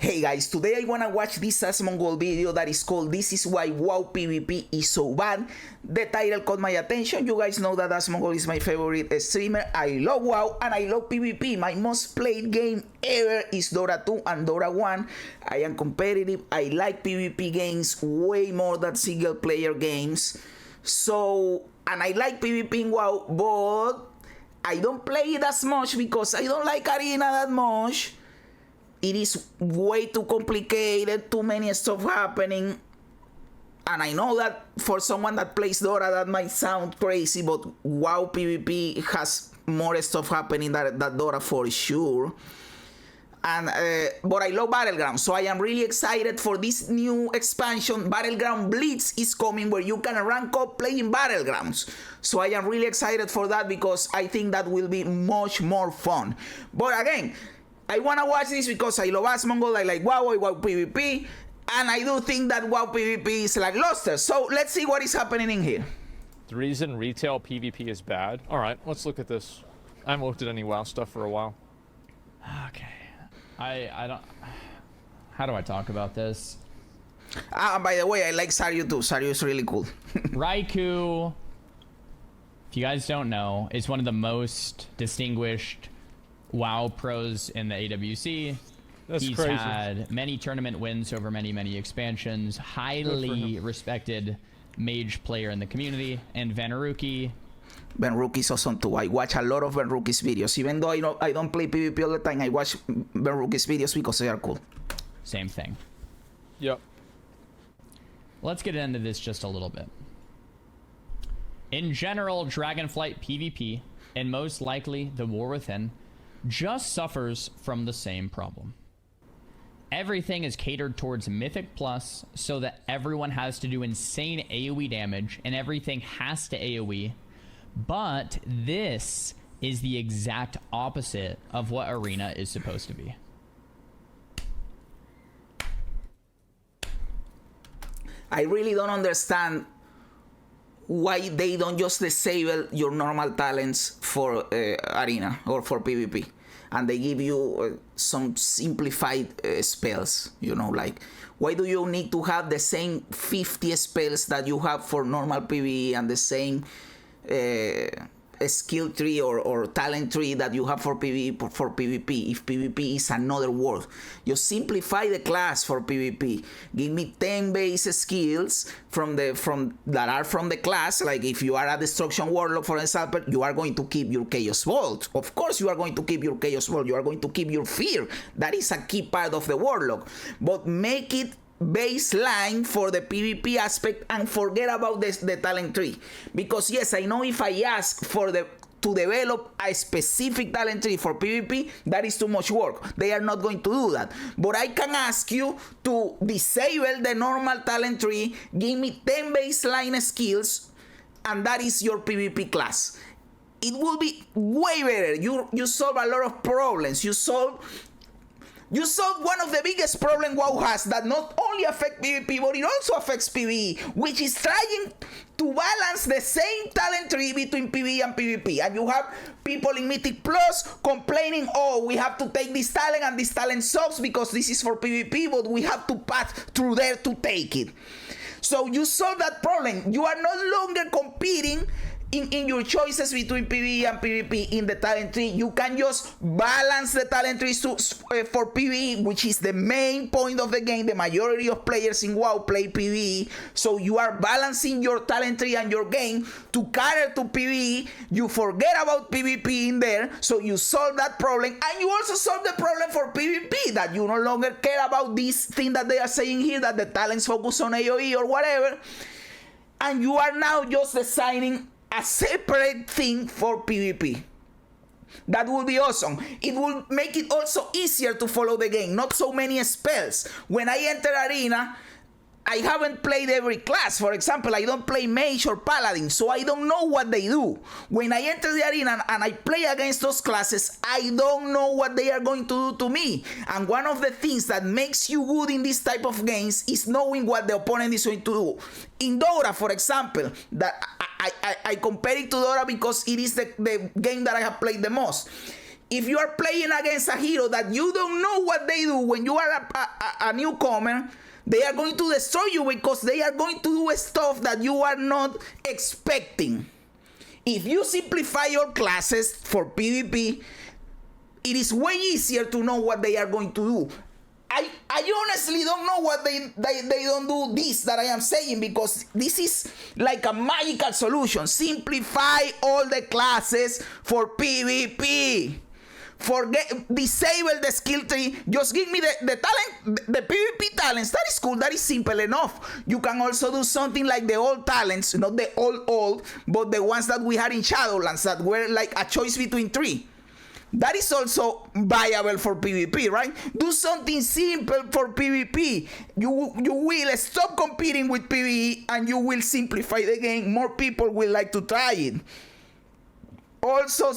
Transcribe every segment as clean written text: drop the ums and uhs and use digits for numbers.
Hey guys, today I wanna watch this Asmongold video that is called "This is why WoW PvP is so bad." The title caught my attention. You guys know that Asmongold is my favorite streamer. I love WoW and I love PvP. My most played game ever is Dota 2 and Dota 1. I am competitive. I like PvP games way more than single player games. And I like PvP in WoW, but I don't play it as much because I don't like Arena that much. It is way too complicated, too many stuff happening. And I know that for someone that plays Dota, that might sound crazy, but WoW PvP has more stuff happening than Dota for sure. But I love Battlegrounds, so I am really excited for this new expansion. Battleground Blitz is coming, where you can rank up playing Battlegrounds. So I am really excited for that because I think that will be much more fun. But again, I wanna watch this because I love Asmongold, I like WoW, I WoW PvP, and I do think that WoW PvP is lackluster. So let's see what is happening in here. The reason retail PvP is bad? Alright, let's look at this. I haven't looked at any WoW stuff for a while. Okay. I don't... How do I talk about this? By the way, I like Xaryu too. Xaryu is really cool. Raikou, if you guys don't know, is one of the most distinguished WoW pros in the AWC. That's He's crazy. had many tournament wins over many expansions. Highly respected mage player in the community. And Veneruki. Benruki is awesome too. I watch a lot of Benruki's videos. Even though I don't play PvP all the time, I watch Benruki's videos because they are cool. Same thing. Yep. Let's get into this just a little bit. In general, Dragonflight PvP, and most likely the War Within, just suffers from the same problem. Everything is catered towards Mythic Plus so that everyone has to do insane AoE damage and everything has to AoE. But this is the exact opposite of what Arena is supposed to be. I really don't understand why they don't just disable your normal talents for Arena or for PvP, and they give you some simplified spells, you know, like why do you need to have the same 50 spells that you have for normal PvE and the same skill tree or talent tree that you have for PvP if PvP is another world? Just simplify the class for PvP. Give me 10 base skills that are from the class. Like if you are a Destruction Warlock, for example, you are going to keep your Chaos Vault. Of course you are going to keep your Chaos Vault. You are going to keep your Fear. That is a key part of the Warlock. But make it baseline for the PvP aspect and forget about the talent tree. Because yes, I know if I ask to develop a specific talent tree for PvP, that is too much work. They are not going to do that. But I can ask you to disable the normal talent tree, give me 10 baseline skills, and that is your PvP class. It will be way better. You solve a lot of problems. You solve one of the biggest problems WoW has that not only affect PvP, but it also affects PvE, which is trying to balance the same talent tree between PvE and PvP. And you have people in Mythic Plus complaining, oh, we have to take this talent and this talent sucks because this is for PvP, but we have to pass through there to take it. So you solve that problem. You are no longer competing in your choices between PvE and PvP in the talent tree. You can just balance the talent tree for PvE, which is the main point of the game. The majority of players in WoW play PvE, so you are balancing your talent tree and your game to cater to PvE. You forget about PvP in there, so you solve that problem, and you also solve the problem for PvP, that you no longer care about this thing that they are saying here, that the talents focus on AoE or whatever, and you are now just designing a separate thing for PvP. That would be awesome. It will make it also easier to follow the game. Not so many spells. When I enter Arena, I haven't played every class. For example, I don't play Mage or Paladin, so I don't know what they do. When I enter the Arena and I play against those classes, I don't know what they are going to do to me. And one of the things that makes you good in this type of games is knowing what the opponent is going to do. In Dota, for example, that I compare it to Dota because it is the game that I have played the most. if you are playing against a hero that you don't know what they do when you are a newcomer, they are going to destroy you because they are going to do stuff that you are not expecting. If you simplify your classes for PvP, it is way easier to know what they are going to do. I honestly don't know what they don't do this that I am saying, because this is like a magical solution. Simplify all the classes for PvP. Disable the skill tree. Just give me the talent, the PvP talents. That is cool. That is simple enough. You can also do something like the old talents, not the old, but the ones that we had in Shadowlands that were like a choice between 3. That is also viable for PvP, right? Do something simple for PvP. You will stop competing with PvE and you will simplify the game. More people will like to try it. Also,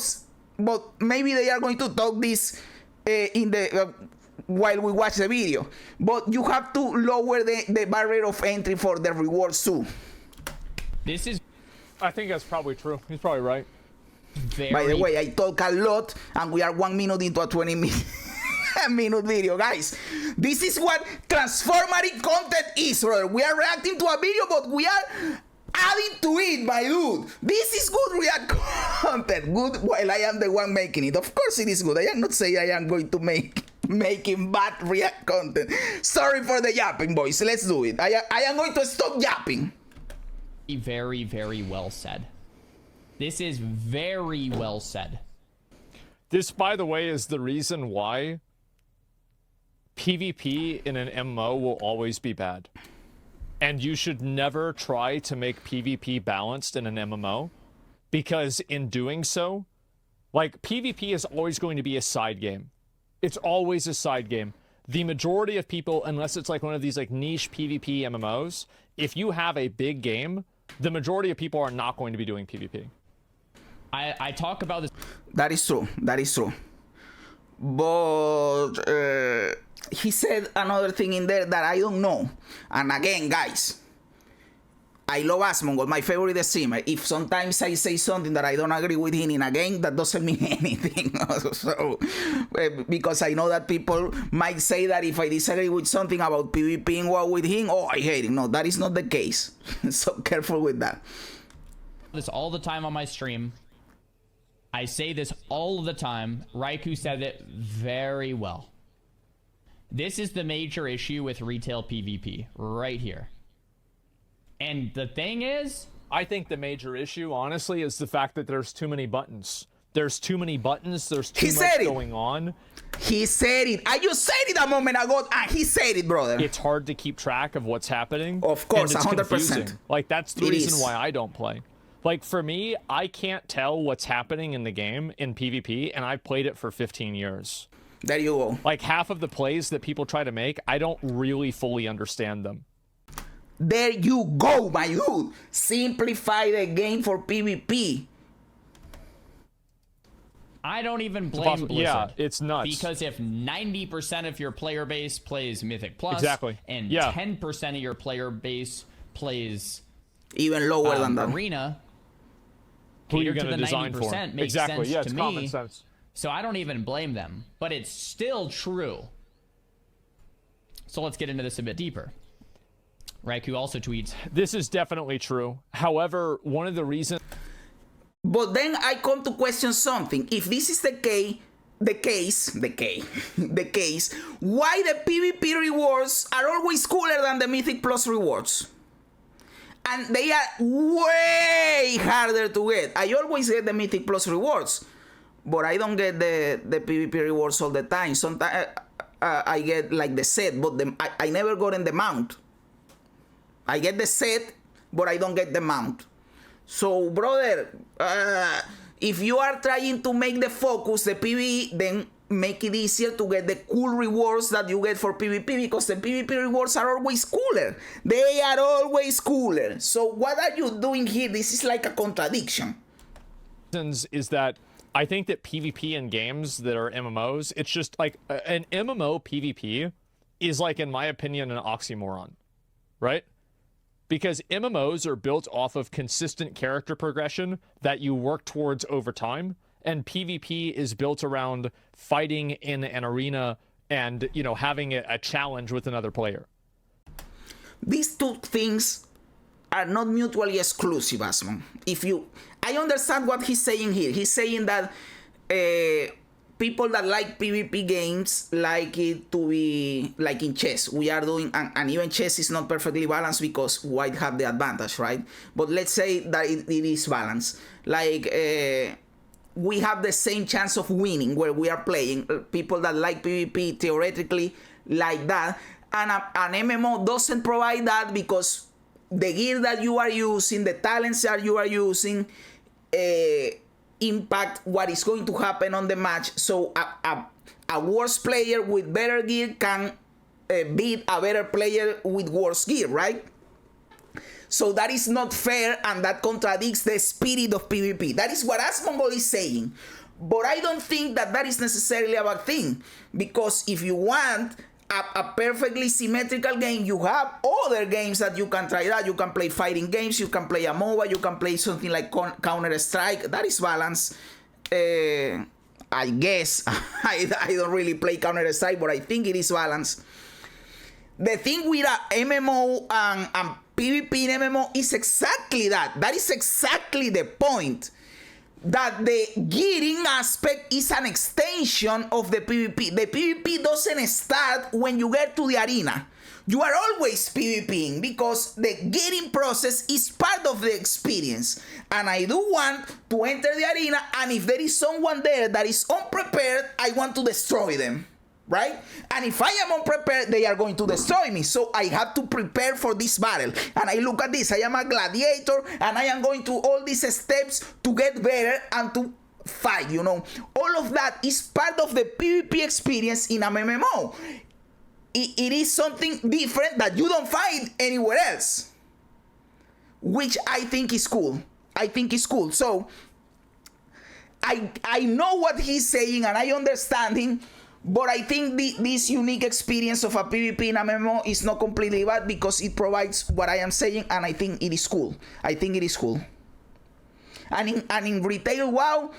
but maybe they are going to talk this in the while we watch the video. But you have to lower the barrier of entry for the rewards too. I think that's probably true. He's probably right. By the way, I talk a lot and we are 1 minute into a 20-minute video, guys. This is what transformative content is, brother. We are reacting to a video, but we are adding to it, my dude. This is good react content. Good while I am the one making it. Of course it is good. I am not saying I am going to making bad react content. Sorry for the yapping, boys. Let's do it. I am going to stop yapping. Very, very well said. This is very well said. This, by the way, is the reason why PvP in an MMO will always be bad. And you should never try to make PvP balanced in an MMO, because in doing so, like, PvP is always going to be a side game. It's always a side game. The majority of people, unless it's like one of these like niche PvP MMOs, if you have a big game, the majority of people are not going to be doing PvP. I talk about this. That is true. That is true. But he said another thing in there that I don't know. And again, guys, I love Asmongold, my favorite streamer. If sometimes I say something that I don't agree with him in a game, that doesn't mean anything. So, because I know that people might say that if I disagree with something about PvP and WoW with him, oh, I hate him. No, that is not the case. So careful with that. This all the time on my stream. I say this all the time. Raikou said it very well. This is the major issue with retail PvP right here. And the thing is, I think the major issue, honestly, is the fact that there's too many buttons. There's too many buttons. There's too much going on. He said it. I just said it a moment ago, and he said it, brother. It's hard to keep track of what's happening. Of course, 100%. Confusing. Like, that's the reason why I don't play. Like, for me, I can't tell what's happening in the game in PvP, and I've played it for 15 years. There you go. Like, half of the plays that people try to make, I don't really fully understand them. There you go, my dude. Simplify the game for PvP. I don't even blame Blizzard. Yeah, it's nuts. Because if 90% of your player base plays Mythic Plus, exactly, and 10% of your player base plays even lower than that Arena, who are you to the design 90% for? makes exactly. sense Yeah, to it's me. common sense. So I don't even blame them, but it's still true. So let's get into this a bit deeper. Raikou also tweets, this is definitely true. However, one of the reasons... But then I come to question something. If this is the case, why the PvP rewards are always cooler than the Mythic Plus rewards? And they are way harder to get. I always get the Mythic Plus rewards, but I don't get the PvP rewards all the time. Sometimes I get like the set, but I never got in the mount. I get the set, but I don't get the mount. So, brother, if you are trying to make the focus the PvE, then make it easier to get the cool rewards that you get for PvP, because the PvP rewards are always cooler. They are always cooler. So what are you doing here? This is like a contradiction. Is that I think that PvP in games that are MMOs, it's just like an MMO PvP is like, in my opinion, an oxymoron, right? Because MMOs are built off of consistent character progression that you work towards over time. and PvP is built around fighting in an arena and, you know, having a challenge with another player. These two things are not mutually exclusive, Asmon. I understand what he's saying here. He's saying that people that like PvP games like it to be like in chess. We are doing, and even chess is not perfectly balanced because white have the advantage, right? But let's say that it is balanced. Like we have the same chance of winning where we are playing. People that like PvP theoretically like that. And an MMO doesn't provide that because the gear that you are using, the talents that you are using, impact what is going to happen on the match. So a worse player with better gear can beat a better player with worse gear, right? So that is not fair, and that contradicts the spirit of PvP. That is what Asmongold is saying. But I don't think that that is necessarily a bad thing, because if you want a perfectly symmetrical game, you have other games that you can try out. You can play fighting games, you can play a MOBA, you can play something like Counter-Strike. That is balanced. I guess. I don't really play Counter-Strike, but I think it is balanced. The thing with a MMO and PvP in MMO is exactly that. That is exactly the point. That the gearing aspect is an extension of the PvP. The PvP doesn't start when you get to the arena. You are always PvPing because the gearing process is part of the experience. And I do want to enter the arena, and if there is someone there that is unprepared, I want to destroy them. Right? And if I am unprepared, they are going to destroy me. So I have to prepare for this battle. And I look at this. I am a gladiator, and I am going through all these steps to get better and to fight, you know. All of that is part of the PvP experience in a MMO. It is something different that you don't find anywhere else, which I think is cool. I think is cool. So I know what he's saying, and I understand him. But I think this unique experience of a PvP in a MMO is not completely bad because it provides what I am saying, and I think it is cool. I think it is cool. And in retail WoW,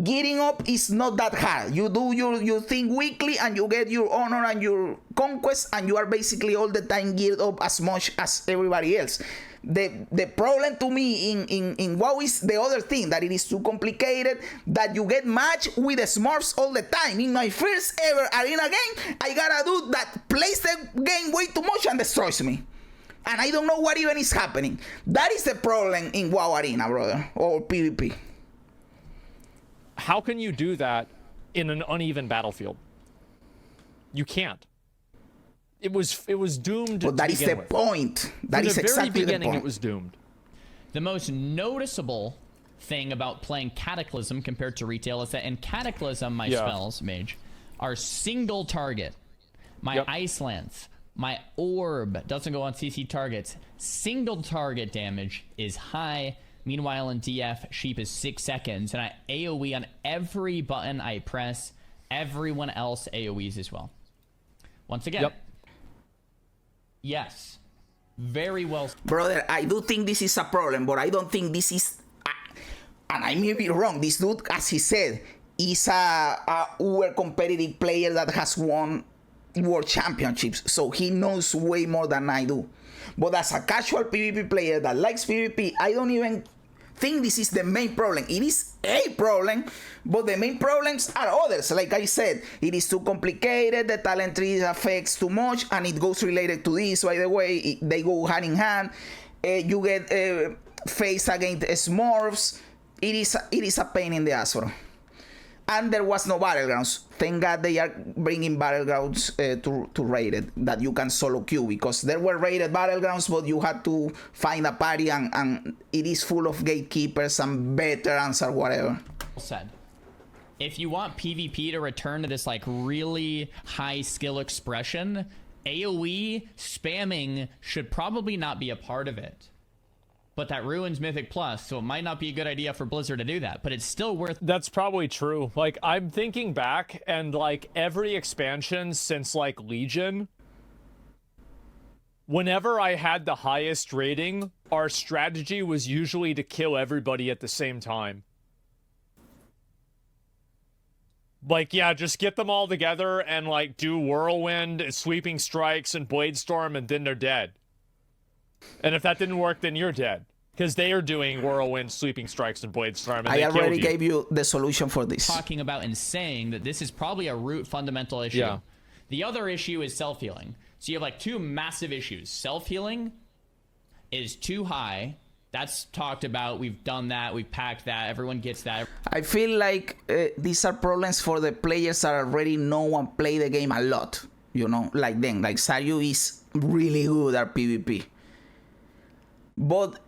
gearing up is not that hard. You do your thing weekly, and you get your honor and your conquest, and you are basically all the time geared up as much as everybody else. The problem to me in WoW is the other thing, that it is too complicated, that you get matched with the Smurfs all the time. In my first ever arena game, I got a dude that plays the game way too much and destroys me. And I don't know what even is happening. That is the problem in WoW Arena, brother, or PvP. How can you do that in an uneven battlefield? You can't. It was doomed. But that is the point. That is exactly the point. It was doomed. The most noticeable thing about playing Cataclysm compared to retail is that in Cataclysm, my spells, mage, are single target. My Ice Lance, my Orb doesn't go on CC targets. Single target damage is high. Meanwhile, in DF, Sheep is 6 seconds, and I AoE on every button I press. Everyone else AoEs as well. Once again. Yes. Very well. Brother, I do think this is a problem, but I don't think this is... and I may be wrong. This dude, as he said, is a uber competitive player that has won world championships. So he knows way more than I do. But as a casual PvP player that likes PvP, I don't even think this is the main problem. It is a problem, but the main problems are others. Like I said, it is too complicated, the talent tree affects too much, and it goes related to this, by the way. They go hand in hand. You get faced against Smurfs. It is a pain in the ass, bro. And there was no Battlegrounds. Thank God they are bringing Battlegrounds to rated, that you can solo queue, because there were rated Battlegrounds, but you had to find a party, and it is full of gatekeepers and veterans or whatever. Said, if you want PvP to return to this like really high skill expression, AoE spamming should probably not be a part of it. But that ruins Mythic Plus, so it might not be a good idea for Blizzard to do that, but it's still worth... That's probably true. Like, I'm thinking back, and, like, every expansion since, like, Legion, whenever I had the highest rating, our strategy was usually to kill everybody at the same time. Like, yeah, just get them all together and, like, do Whirlwind, Sweeping Strikes, and Blade Storm, and then they're dead. And if that didn't work, then you're dead. Because they are doing Whirlwind, Sweeping Strikes, and Blade Storm, and I they already killed you. gave you the solution for this. Talking about and saying that this is probably a root fundamental issue. Yeah. The other issue is self-healing. So you have like two massive issues. Self-healing is too high. That's talked about. We've done that. We've packed that. Everyone gets that. I feel like these are problems for the players that already know and play the game a lot. You know, like them. Like Xaryu is really good at PvP. But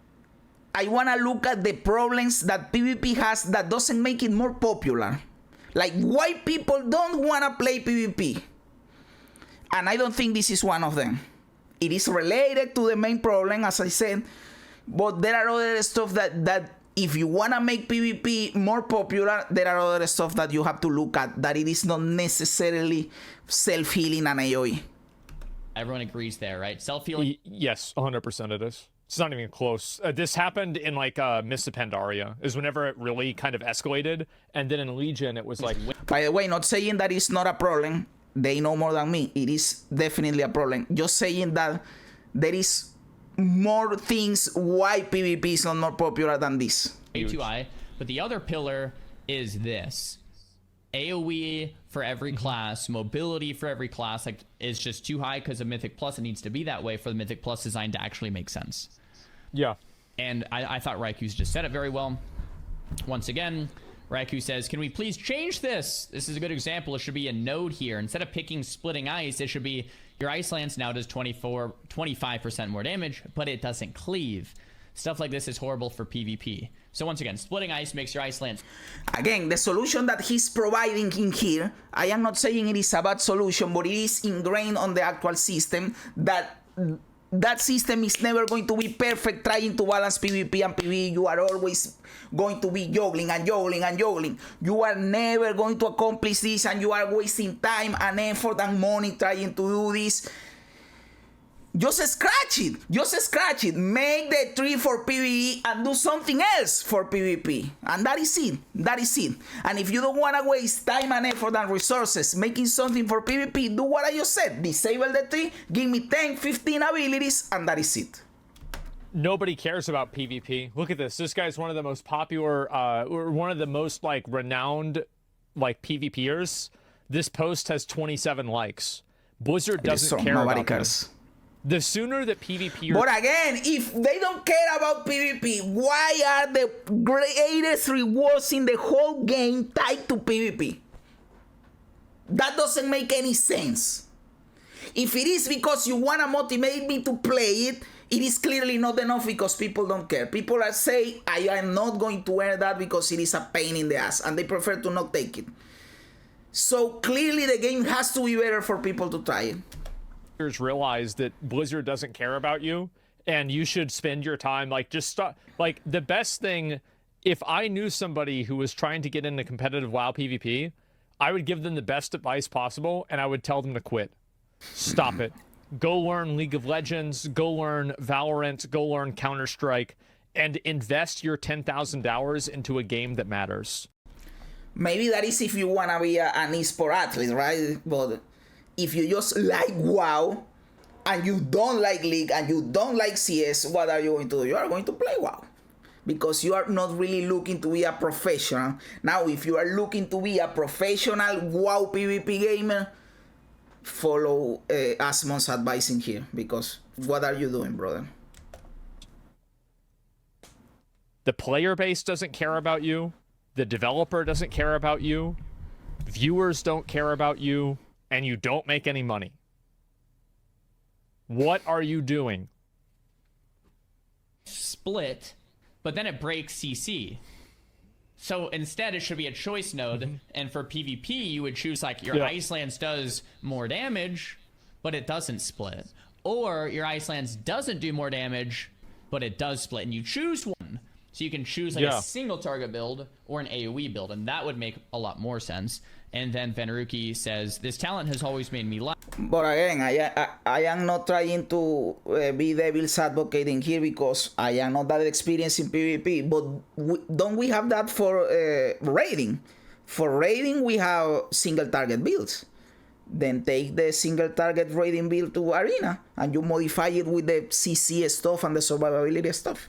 I want to look at the problems that PvP has that doesn't make it more popular. Like why people don't want to play PvP. And I don't think this is one of them. It is related to the main problem, as I said. But there are other stuff that if you want to make PvP more popular, there are other stuff that you have to look at, that it is not necessarily self-healing and AoE. Everyone agrees there, right? Self-healing. Yes, 100% it is. It's not even close. This happened in, like, Mists of Pandaria, is whenever it really kind of escalated. And then in Legion, it was like... By the way, not saying that it's not a problem. They know more than me. It is definitely a problem. Just saying that there is more things why PvP is not more popular than this. Too high. But the other pillar is this. AoE for every class, mobility for every class, like, is just too high because of Mythic Plus. It needs to be that way for the Mythic Plus design to actually make sense. Yeah. And I thought Raiku's just said it very well. Once again, Raikou says, can we please change this? This is a good example. It should be a node here. Instead of picking splitting ice, it should be your ice lance now does 25% more damage, but it doesn't cleave. Stuff like this is horrible for PvP. So once again, splitting ice makes your ice lance. Again, the solution that he's providing in here, I am not saying it is a bad solution, but it is ingrained on the actual system that system is never going to be perfect trying to balance PvP and PvE. You are always going to be juggling and juggling and juggling. You are never going to accomplish this, and you are wasting time and effort and money trying to do this. Just scratch it. Just scratch it. Make the tree for PvE and do something else for PvP. And that is it. That is it. And if you don't want to waste time and effort and resources making something for PvP, do what I just said. Disable the tree, give me 10, 15 abilities, and that is it. Nobody cares about PvP. Look at this. This guy's one of the most popular, or one of the most, like, renowned, like, PvPers. This post has 27 likes. Blizzard doesn't care about cares. The sooner that PvP... But again, if they don't care about PvP, why are the greatest rewards in the whole game tied to PvP? That doesn't make any sense. If it is because you want to motivate me to play it, it is clearly not enough because people don't care. People are saying, I am not going to earn that because it is a pain in the ass, and they prefer to not take it. So clearly the game has to be better for people to try it. Realize that Blizzard doesn't care about you, and you should spend your time, like, just stop. Like, the best thing, if I knew somebody who was trying to get into competitive WoW PvP, I would give them the best advice possible, and I would tell them to quit. Stop it. Go learn League of Legends, go learn Valorant, go learn Counter-Strike, and invest your 10,000 hours into a game that matters. Maybe that is if you want to be an esport athlete, right? But if you just like WoW and you don't like League and you don't like CS, what are you going to do? You are going to play WoW because you are not really looking to be a professional. Now, if you are looking to be a professional WoW PvP gamer, follow Asmon's advice in here, because what are you doing, brother? The player base doesn't care about you. The developer doesn't care about you. Viewers don't care about you. And you don't make any money. What are you doing? Split, but then it breaks CC. So instead, it should be a choice node. And for PvP, you would choose, like, your Ice Lance does more damage, but it doesn't split. Or your Ice Lance doesn't do more damage, but it does split. And you choose one. So you can choose, like, a single target build or an AoE build. And that would make a lot more sense. And then Veneruki says, this talent has always made me laugh. But again, I am not trying to be devil's advocate in here because I am not that experienced in PvP. But don't we have that for raiding? For raiding, we have single target builds. Then take the single target raiding build to arena and you modify it with the CC stuff and the survivability stuff.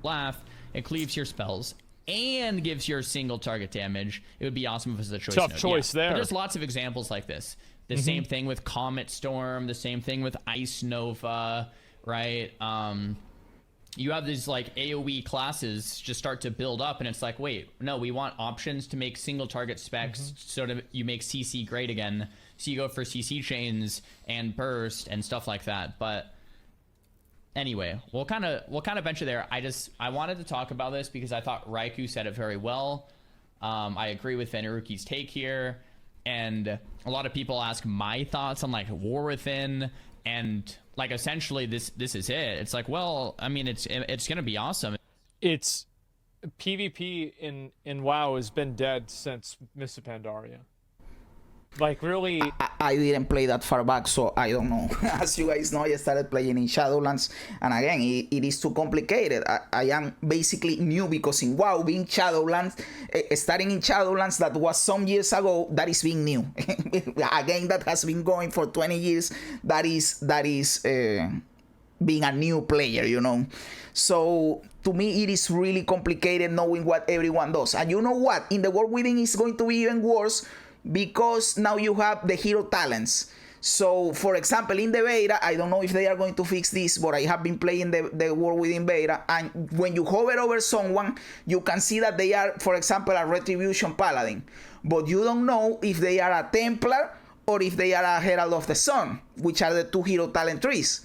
Laugh, it cleaves your spells and gives your single target damage. It would be awesome if it was a choice. Tough node. choice there. But there's lots of examples like this. The same thing with Comet Storm, the same thing with Ice Nova, right? You have these like AoE classes just start to build up, and it's like, wait, no, we want options to make single target specs so that you make CC great again. So you go for CC chains and burst and stuff like that. But anyway, we'll kind of venture there. I wanted to talk about this because I thought Raikou said it very well. I agree with Veneruki's take here, and a lot of people ask my thoughts on like War Within, and like essentially this is it. It's like, well, I mean, it's gonna be awesome. It's PvP in WoW has been dead since Mists of Pandaria. Like, really? I didn't play that far back, so I don't know. As you guys know, I started playing in Shadowlands, and again, it is too complicated. I am basically new because in WoW, being Shadowlands, starting in Shadowlands, that was some years ago, that is being new. Again, that has been going for 20 years. That is being a new player, you know. So to me, it is really complicated knowing what everyone does. And you know what? In the World Within, it's going to be even worse, because now you have the hero talents. So for example, in the beta, I don't know if they are going to fix this, but I have been playing the World Within beta, and when you hover over someone, you can see that they are, for example, a Retribution Paladin, but you don't know if they are a Templar or if they are a Herald of the Sun, which are the two hero talent trees.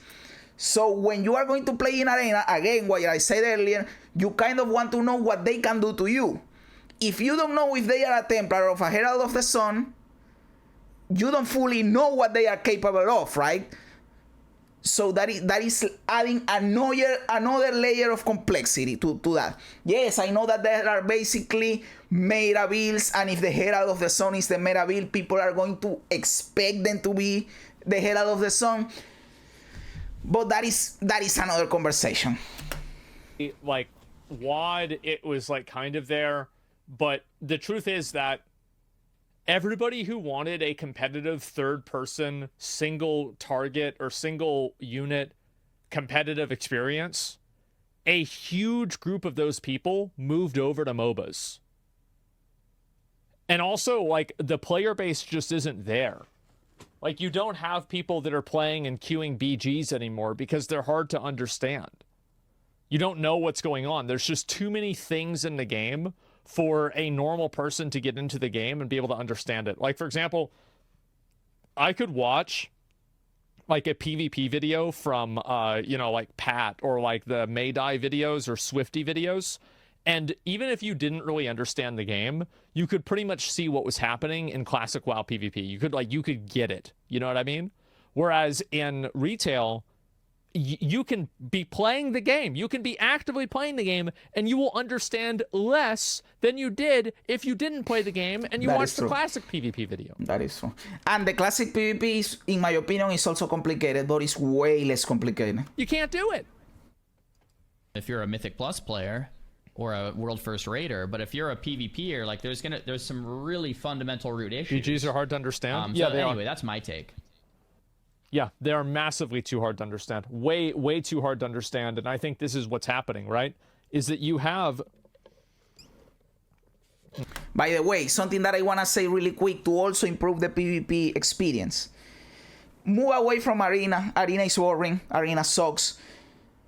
So when you are going to play in arena, again, what I said earlier, you kind of want to know what they can do to you. If you don't know if they are a Templar or a Herald of the Sun, you don't fully know what they are capable of, right? So that is adding another layer of complexity to that. Yes, I know that there are basically meta builds, and if the Herald of the Sun is the meta build, people are going to expect them to be the Herald of the Sun. But that is another conversation. Like, WoD, it was like kind of there. But the truth is that everybody who wanted a competitive third-person, single target or single unit competitive experience, a huge group of those people moved over to MOBAs. And also, like, the player base just isn't there. Like, you don't have people that are playing and queuing BGs anymore because they're hard to understand. You don't know what's going on. There's just too many things in the game for a normal person to get into the game and be able to understand it. Like, for example, I could watch like a PvP video from, like Pat or like the Maydai videos or Swifty videos. And even if you didn't really understand the game, you could pretty much see what was happening in classic WoW PvP. You could get it. You know what I mean? Whereas in retail, you can be playing the game. You can be actively playing the game, and you will understand less than you did if you didn't play the game and you watched the classic PvP video. That is true. And the classic PvP, is, in my opinion, is also complicated, but it's way less complicated. You can't do it. If you're a Mythic Plus player or a World First Raider, but if you're a PvPer, like there's some really fundamental root issues. BGs are hard to understand. Yeah, anyway, that's my take. Yeah, they are massively too hard to understand. Way, way too hard to understand. And I think this is what's happening, right? Is that you have... By the way, something that I want to say really quick to also improve the PvP experience. Move away from arena. Arena is boring. Arena sucks.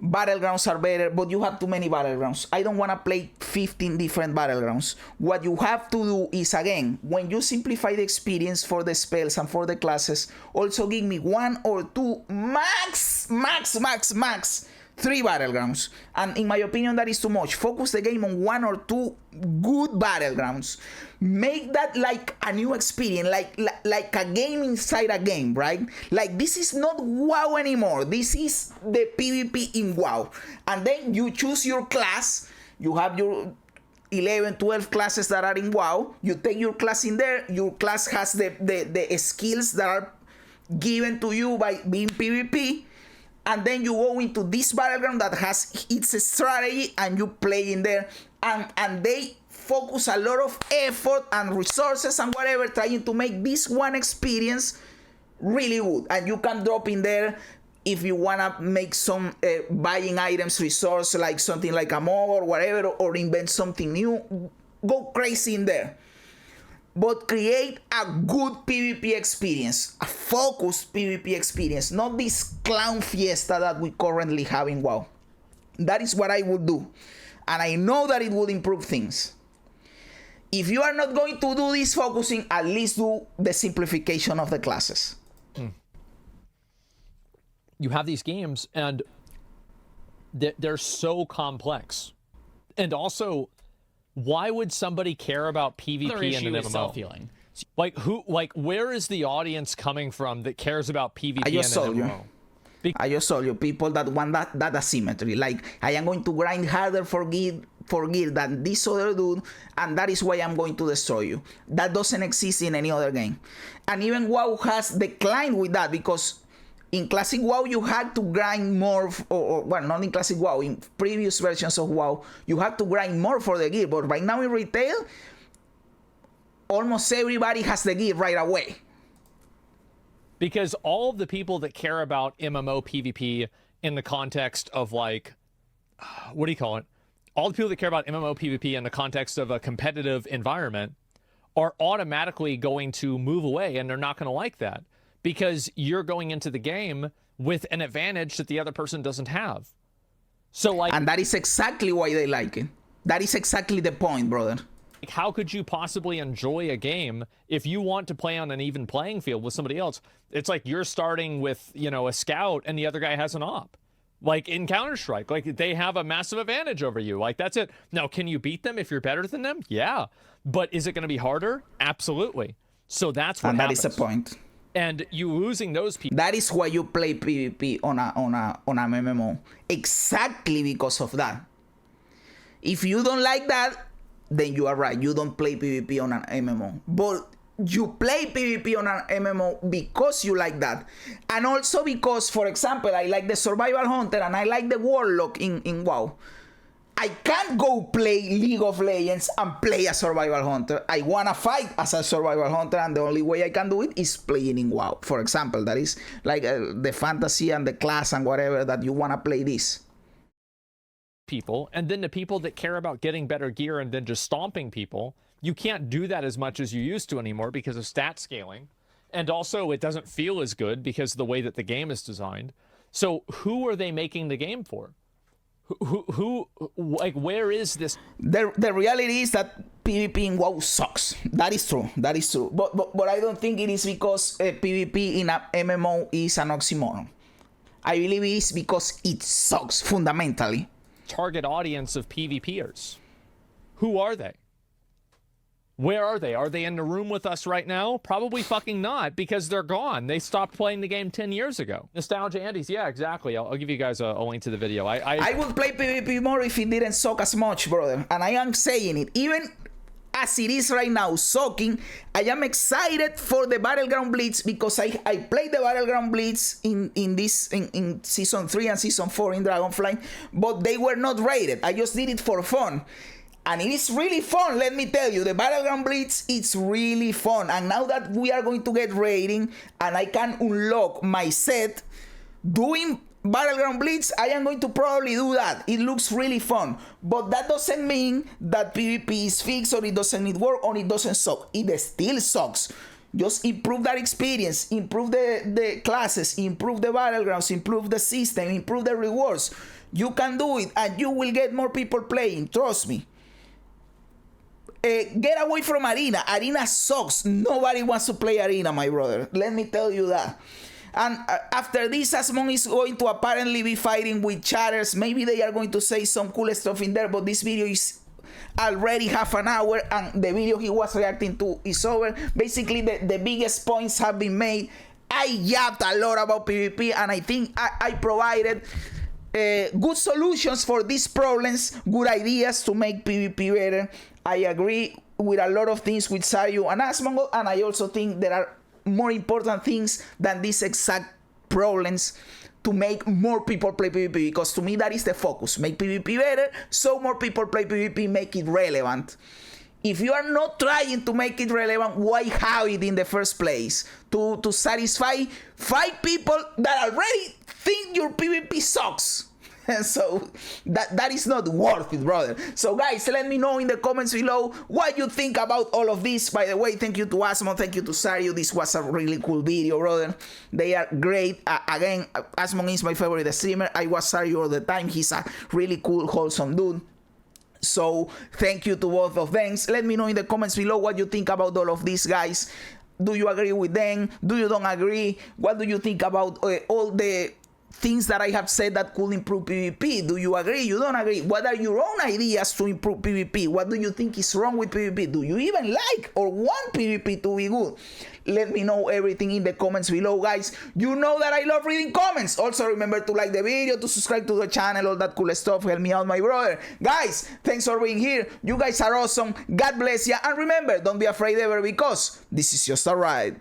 Battlegrounds are better, but you have too many battlegrounds. I don't want to play 15 different battlegrounds. What you have to do is, again, when you simplify the experience for the spells and for the classes, also give me 1 or 2, max 3 battlegrounds. And in my opinion, that is too much. Focus the game on 1 or 2 good battlegrounds. Make that like a new experience, like a game inside a game, right? Like, this is not WoW anymore. This is the PvP in WoW. And then you choose your class. You have your 11, 12 classes that are in WoW. You take your class in there. Your class has the skills that are given to you by being PvP. And then you go into this battleground that has its strategy and you play in there. and they focus a lot of effort and resources and whatever trying to make this one experience really good. And you can drop in there if you want to make some buying items resource, like something like a mob or whatever, or invent something new. Go crazy in there. But create a good PvP experience, a focused PvP experience, not this clown fiesta that we currently have in WoW. That is what I would do. And I know that it would improve things. If you are not going to do this focusing, at least do the simplification of the classes. You have these games and they're so complex. And also, why would somebody care about PvP in an MMO? Self-healing. Like where is the audience coming from that cares about PvP in an MMO? I just told you, people that want that asymmetry. Like, I am going to grind harder for gear than this other dude, and that is why I'm going to destroy you. That doesn't exist in any other game. And even WoW has declined with that, because in Classic WoW you had to grind more, well, not in Classic WoW, in previous versions of WoW, you had to grind more for the gear. But right now in retail, almost everybody has the gear right away. Because all of the people that care about MMO PvP in the context of, like, what do you call it? All the people that care about MMO PvP in the context of a competitive environment are automatically going to move away, and they're not going to like that, because you're going into the game with an advantage that the other person doesn't have. So, like, and that is exactly why they like it. That is exactly the point, brother. How could you possibly enjoy a game if you want to play on an even playing field with somebody else? It's like you're starting with, you know, a scout and the other guy has an op. Like in Counter-Strike, like they have a massive advantage over you. Like, that's it. Now, can you beat them if you're better than them? Yeah. But is it going to be harder? Absolutely. So that's what happens. That is the point. And you losing those people. That is why you play PvP on an MMO. Exactly because of that. If you don't like that, then you are right. You don't play PvP on an MMO. But you play PvP on an MMO because you like that. And also because, for example, I like the Survival Hunter and I like the Warlock in WoW. I can't go play League of Legends and play a Survival Hunter. I want to fight as a Survival Hunter, and the only way I can do it is playing in WoW. For example, that is like the fantasy and the class and whatever that you want to play this. People, and then the people that care about getting better gear and then just stomping people, you can't do that as much as you used to anymore because of stat scaling. And also it doesn't feel as good because of the way that the game is designed. So who are they making the game for? Who like, where is this? The reality is that PvP in WoW sucks. That is true. That is true. But I don't think it is because PvP in a MMO is an oxymoron. I believe it is because it sucks fundamentally. Target audience of PvPers. Who are they? Where are they? Are they in the room with us right now? Probably fucking not, because they're gone. They stopped playing the game 10 years ago. Nostalgia Andes, yeah, exactly. I'll give you guys a link to the video. I would play PvP more if it didn't suck as much, brother. And I am saying it. Even as it is right now, sucking, I am excited for the Battleground Blitz, because I played the Battleground Blitz in Season 3 and Season 4 in Dragonflight, but they were not rated. I just did it for fun. And it is really fun, let me tell you. The Battleground Blitz, it's really fun. And now that we are going to get rating and I can unlock my set doing Battleground Blitz, I am going to probably do that. It looks really fun. But that doesn't mean that PvP is fixed, or it doesn't need work, or it doesn't suck. It still sucks. Just improve that experience, improve the classes, improve the Battlegrounds, improve the system, improve the rewards. You can do it, and you will get more people playing, trust me. Get away from Arena. Arena sucks. Nobody wants to play Arena, my brother. Let me tell you that. And after this, Asmongold is going to apparently be fighting with chatters. Maybe they are going to say some cool stuff in there, but this video is already half an hour, and the video he was reacting to is over. Basically, the biggest points have been made. I yapped a lot about PvP, and I think I provided good solutions for these problems, good ideas to make PvP better. I agree with a lot of things with Xaryu and Asmongold, and I also think there are more important things than these exact problems to make more people play PvP, because to me that is the focus. Make PvP better so more people play PvP, make it relevant. If you are not trying to make it relevant, why have it in the first place? To satisfy 5 people that already think your PvP sucks. So that is not worth it, brother. So guys, let me know in the comments below what you think about all of this. By the way, thank you to Asmo, thank you to Xaryu. This was a really cool video, brother. They are great. Again, Asmo is my favorite streamer. I watch Xaryu all the time. He's a really cool, wholesome dude. So thank you to both of them. Let me know in the comments below what you think about all of these guys. Do you agree with them? Do you don't agree? What do you think about all the things that I have said that could improve PvP? Do you agree? You don't agree? What are your own ideas to improve PvP? What do you think is wrong with PvP? Do you even like or want PvP to be good? Let me know everything in the comments below, guys. You know that I love reading comments. Also, remember to like the video, to subscribe to the channel, all that cool stuff. Help me out, my brother. Guys, thanks for being here. You guys are awesome. God bless you. And remember, don't be afraid ever, because this is just a ride.